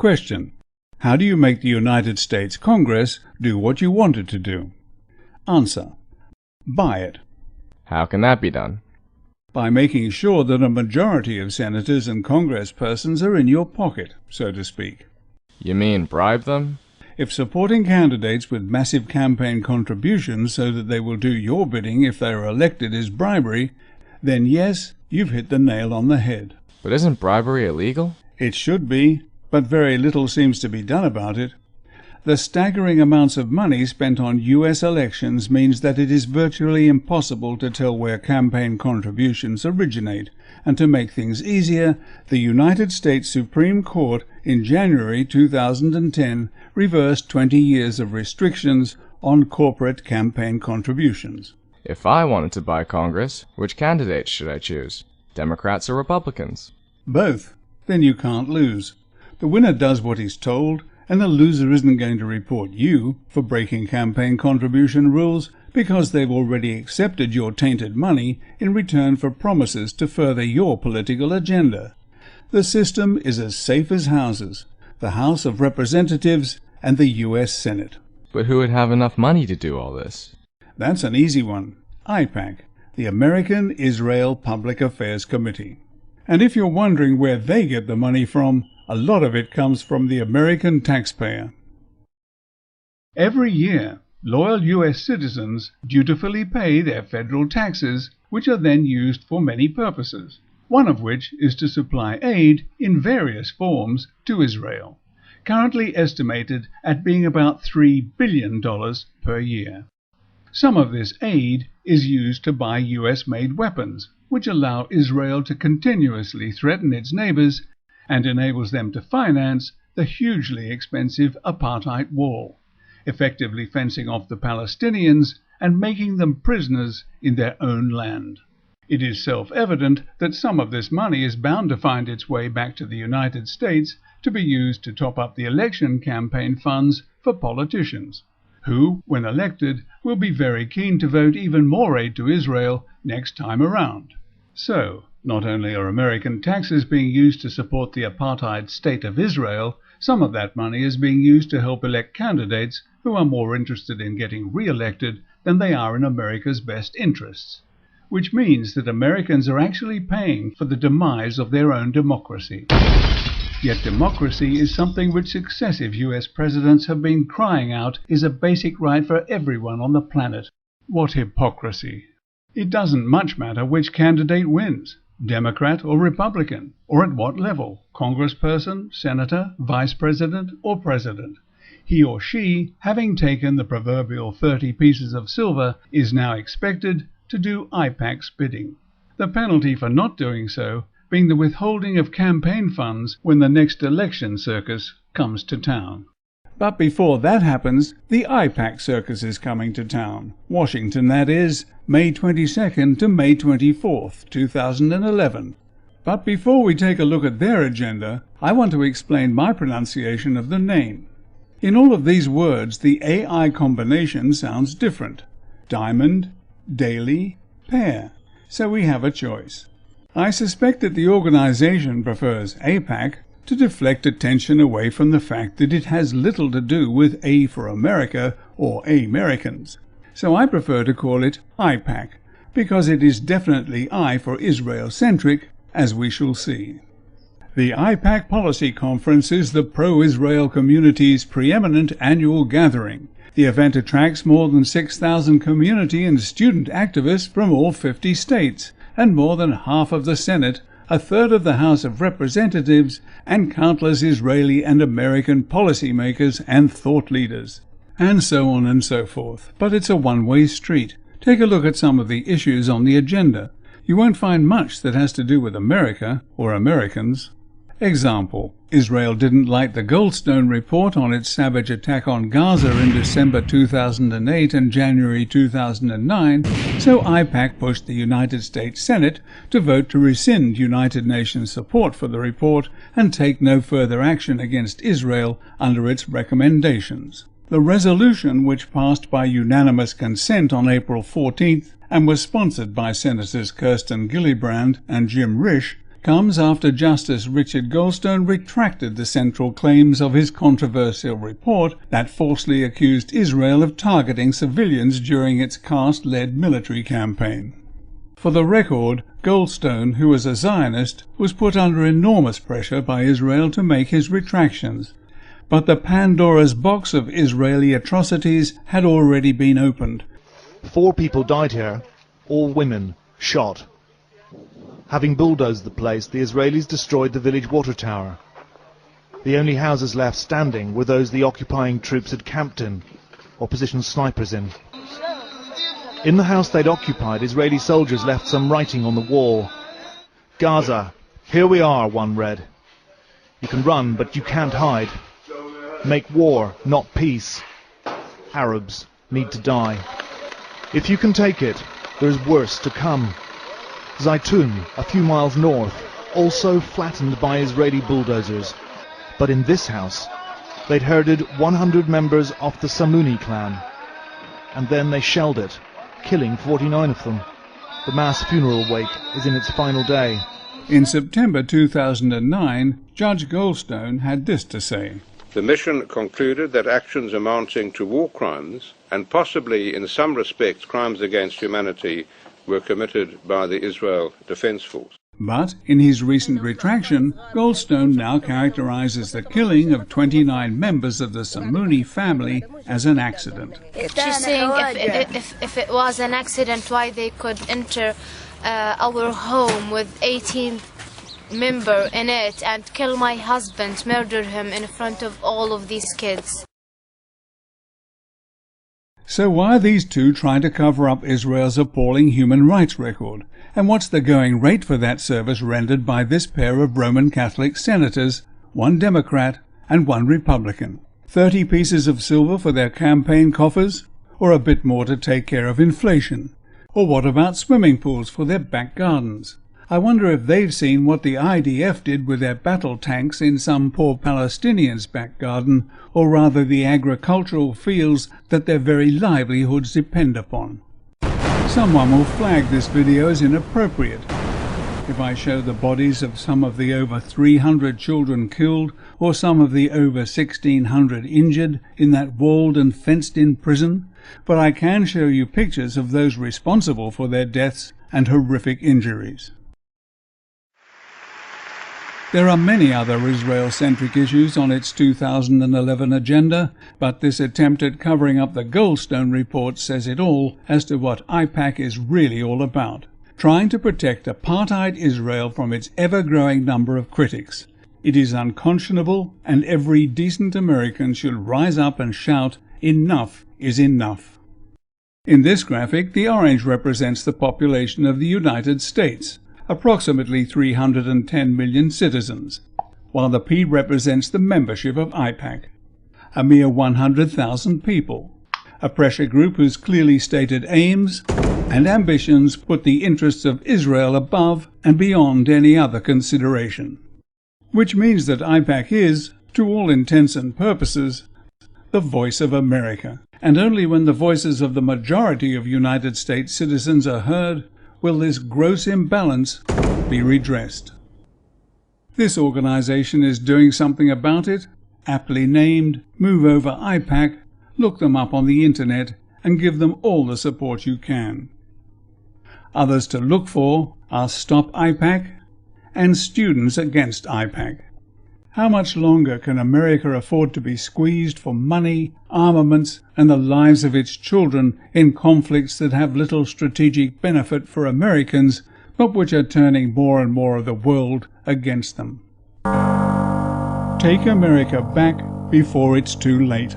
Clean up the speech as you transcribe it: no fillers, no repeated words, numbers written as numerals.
Question: how do you make the United States Congress do what you want it to do? Answer: buy it. How can that be done? By making sure that a majority of senators and congresspersons are in your pocket, so to speak. You mean bribe them? If supporting candidates with massive campaign contributions so that they will do your bidding if they are elected is bribery, then yes, you've hit the nail on the head. But isn't bribery illegal? It should be, but very little seems to be done about it. The staggering amounts of money spent on U.S. elections means that it is virtually impossible to tell where campaign contributions originate, and to make things easier, the United States Supreme Court in January 2010 reversed 20 years of restrictions on corporate campaign contributions. If I wanted to buy Congress, which candidates should I choose? Democrats or Republicans? Both. Then you can't lose. The winner does what he's told, and the loser isn't going to report you for breaking campaign contribution rules because they've already accepted your tainted money in return for promises to further your political agenda. The system is as safe as houses, the House of Representatives and the U.S. Senate. But who would have enough money to do all this? That's an easy one. AIPAC, the American Israel Public Affairs Committee. And if you're wondering where they get the money from, a lot of it comes from the American taxpayer. Every year, loyal U.S. citizens dutifully pay their federal taxes, which are then used for many purposes, one of which is to supply aid in various forms to Israel, currently estimated at being about $3 billion per year. Some of this aid is used to buy U.S.-made weapons, which allow Israel to continuously threaten its neighbors and enables them to finance the hugely expensive apartheid wall, effectively fencing off the Palestinians and making them prisoners in their own land. It is self-evident that some of this money is bound to find its way back to the United States to be used to top up the election campaign funds for politicians, who, when elected, will be very keen to vote even more aid to Israel next time around. So, not only are American taxes being used to support the apartheid state of Israel, some of that money is being used to help elect candidates who are more interested in getting re-elected than they are in America's best interests, which means that Americans are actually paying for the demise of their own democracy. Yet democracy is something which successive U.S. presidents have been crying out is a basic right for everyone on the planet. What hypocrisy! It doesn't much matter which candidate wins, Democrat or Republican, or at what level, congressperson, senator, vice president, or president. He or she, having taken the proverbial 30 pieces of silver, is now expected to do AIPAC's bidding. The penalty for not doing so being the withholding of campaign funds when the next election circus comes to town. But before that happens, the AIPAC circus is coming to town. Washington, that is, May 22nd to May 24th, 2011. But before we take a look at their agenda, I want to explain my pronunciation of the name. In all of these words, the AI combination sounds different. Diamond, daily, pair. So we have a choice. I suspect that the organization prefers AIPAC to deflect attention away from the fact that it has little to do with A for America or Americans. So I prefer to call it AIPAC, because it is definitely I for Israel-centric, as we shall see. The AIPAC Policy Conference is the pro-Israel community's preeminent annual gathering. The event attracts more than 6,000 community and student activists from all 50 states, and more than half of the Senate, a third of the House of Representatives, and countless Israeli and American policymakers and thought leaders, and so on and so forth. But it's a one-way street. Take a look at some of the issues on the agenda. You won't find much that has to do with America or Americans. Example: Israel didn't like the Goldstone report on its savage attack on Gaza in December 2008 and January 2009, so AIPAC pushed the United States Senate to vote to rescind United Nations support for the report and take no further action against Israel under its recommendations. The resolution, which passed by unanimous consent on April 14th and was sponsored by Senators Kirsten Gillibrand and Jim Risch, comes after Justice Richard Goldstone retracted the central claims of his controversial report that falsely accused Israel of targeting civilians during its caste-led military campaign. For the record, Goldstone, who was a Zionist, was put under enormous pressure by Israel to make his retractions. But the Pandora's box of Israeli atrocities had already been opened. 4 people died here, all women, shot. Having bulldozed the place, the Israelis destroyed the village water tower. The only houses left standing were those the occupying troops had camped in, or positioned snipers in. In the house they'd occupied, Israeli soldiers left some writing on the wall. "Gaza, here we are," one read. "You can run, but you can't hide. Make war, not peace. Arabs need to die. If you can take it, there's worse to come." Zaytun, a few miles north, also flattened by Israeli bulldozers. But in this house, they'd herded 100 members of the Samuni clan. And then they shelled it, killing 49 of them. The mass funeral wake is in its final day. In September 2009, Judge Goldstone had this to say. The mission concluded that actions amounting to war crimes, and possibly in some respects crimes against humanity, were committed by the Israel Defense Force. But in his recent retraction, Goldstone now characterizes the killing of 29 members of the Samuni family as an accident. She's saying if it was an accident, why they could enter our home with 18 members in it and kill my husband, murder him in front of all of these kids. So why are these two trying to cover up Israel's appalling human rights record? And what's the going rate for that service rendered by this pair of Roman Catholic senators, one Democrat and one Republican? 30 pieces of silver for their campaign coffers? Or a bit more to take care of inflation? Or what about swimming pools for their back gardens? I wonder if they've seen what the IDF did with their battle tanks in some poor Palestinian's back garden, or rather the agricultural fields that their very livelihoods depend upon. Someone will flag this video as inappropriate. If I show the bodies of some of the over 300 children killed, or some of the over 1,600 injured in that walled and fenced-in prison, but I can show you pictures of those responsible for their deaths and horrific injuries. There are many other Israel-centric issues on its 2011 agenda, but this attempt at covering up the Goldstone report says it all as to what AIPAC is really all about, trying to protect apartheid Israel from its ever-growing number of critics. It is unconscionable, and every decent American should rise up and shout, "Enough is enough." In this graphic, the orange represents the population of the United States, approximately 310 million citizens, while the P represents the membership of AIPAC, a mere 100,000 people, a pressure group whose clearly stated aims and ambitions put the interests of Israel above and beyond any other consideration. Which means that AIPAC is, to all intents and purposes, the voice of America, and only when the voices of the majority of United States citizens are heard will this gross imbalance be redressed. This organization is doing something about it, aptly named Move Over AIPAC. Look them up on the internet and give them all the support you can. Others to look for are Stop AIPAC and Students Against AIPAC. How much longer can America afford to be squeezed for money, armaments, and the lives of its children in conflicts that have little strategic benefit for Americans, but which are turning more and more of the world against them? Take America back before it's too late.